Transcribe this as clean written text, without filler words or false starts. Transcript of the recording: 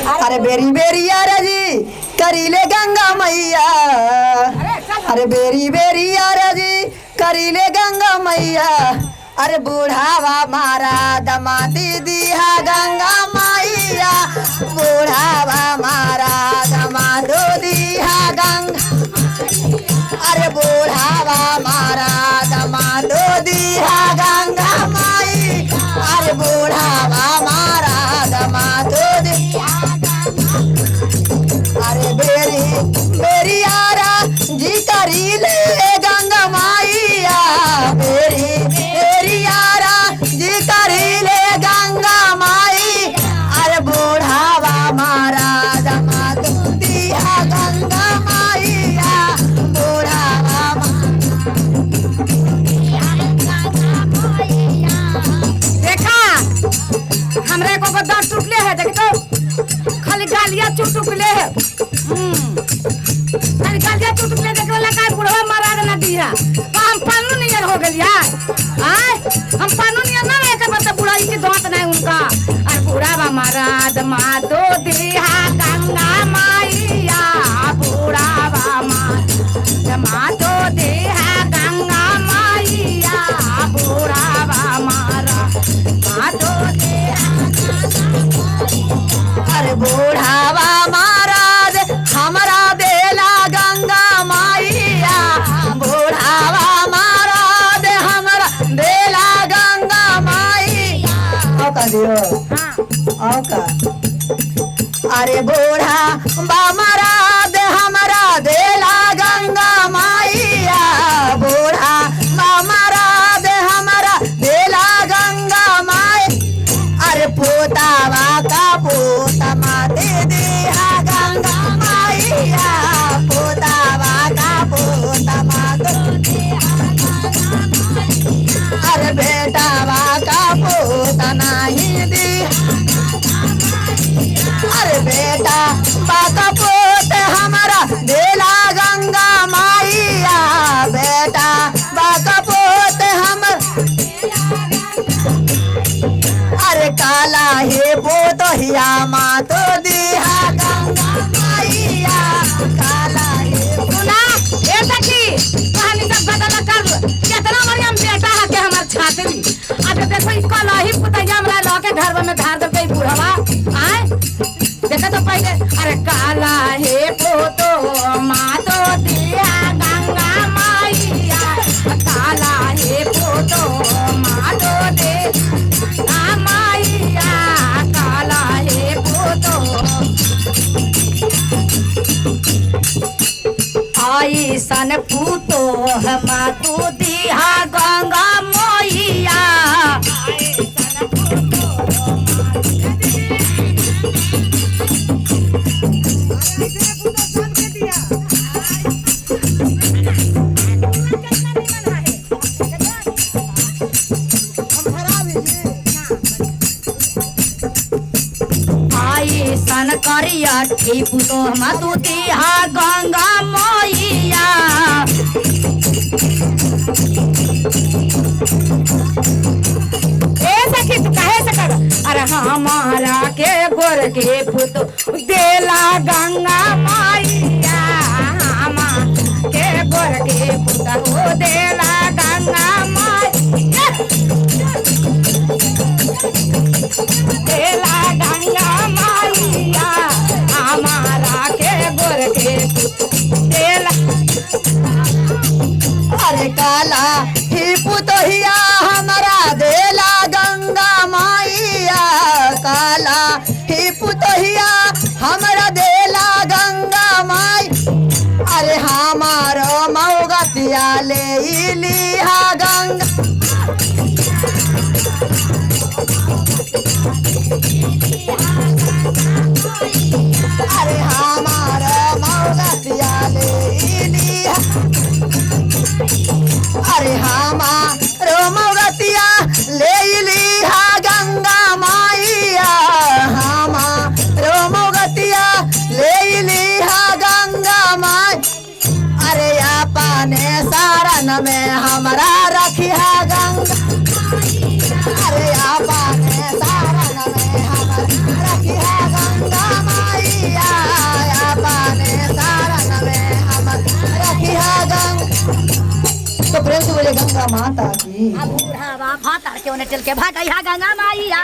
अरे berry berry जी करीले गंगा मैया। अरे बेरी बेरी जी करीले गंगा मैया। अरे बूढ़ावा मारा दमादी दिया गंगा मैया। बूढ़ावा मारा दमादो दिया गंगा। अरे बूढ़ावा मारा दमादो दिया गंगा माई। अरे बूढ़ावा मारा दमादो दिया। अरे बेरी बेरी यारा जी करीले गंगा मैया। बेरी बेरी यारा जी करीले गंगा माई। अरे बूढ़ावा मारा दमादो दिया गंगा मैया। बूढ़ावा देखा हमरे को दांत टूटले है। देख तो खाली गालियां चुटुकले है। खाली गालियां चुटुकले देख वाला का बुढ़वा मारा ना दिया। हम पानू नियर हो गलिया। आय हम पानू नियर ना रहे के बता बुढ़ाई के दांत नहीं उनका। अरे बुढ़ावा मारा दमादो दिया गंगा मैया। बुढ़ावा मारा दमादो दिया गंगा मैया। बुढ़ावा मारा दमादो दिया। अरे बूढ़ावा महाराज हमारा देला गंगा मैया। बूढ़ावा महाराज हमारा देला गंगा मैया। आओ का दियो आओ का। अरे बूढ़ा महाराज हमारा देला गंगा मैया। बूढ़ा महाराज हमारा देला गंगा माई। अरे पोतावा का पोता माते दिया गंगा मैया। पोतावा का पोता माते दिया गंगा मैया। अरे बेटावा का पोता नहीं दिया। अरे बेटा बाका पोते हमारा देला गंगा मैया। बेटा बाका पोते हमारा। अरे काला हे बोतहिया माँ तो दिया गंगा मैया। काला हे सुना ए सखी कहानी सब बदला कर। कितना मरियम बेटा है के हमार छात्री। अब देखो इसको लाही पुतैया हमरा लाके घर में धार दे के बुढ़वा। आय देखा तो पहले। अरे काला हे पोतो माँ तो दिया गंगा मैया। काला हे पोतो माँ तो दे मैया। काला हे पोतो आई सन पूतो हम तू दिया गंगा मैया। आई सन करिया पुतो हम तू दिया गंगा मैया। ए सखी तू कहे सकर। अरे हमारा के गोर के पुतो देला गंगा मैया। हमारा के गोर के पुतो देला गंगा मैया। देला गंगा मैया। हमारा के गोर के देला। अरे काला ही पुतहिया हमारा देला गंगा मैया। काला ही पुतहिया हमारा देला गंगा माई। अरे हमारो मऊगतिया ले लिया गंगा। अरे हमारा मऊगतिया ले लिया। अरे हमारो मऊगतिया ले लिया गंगा मैया। हमारो मऊगतिया ले लिया गंगा माई। अरे अपने सारन में हमारा रखिया गंगा। अरे अपने सारन में हमारा रखिया गंगा। प्रेम से बोले गंगा माता की। अब बूढ़ा बा फातर के उन्हें चल के भागा यहाँ गंगा माइया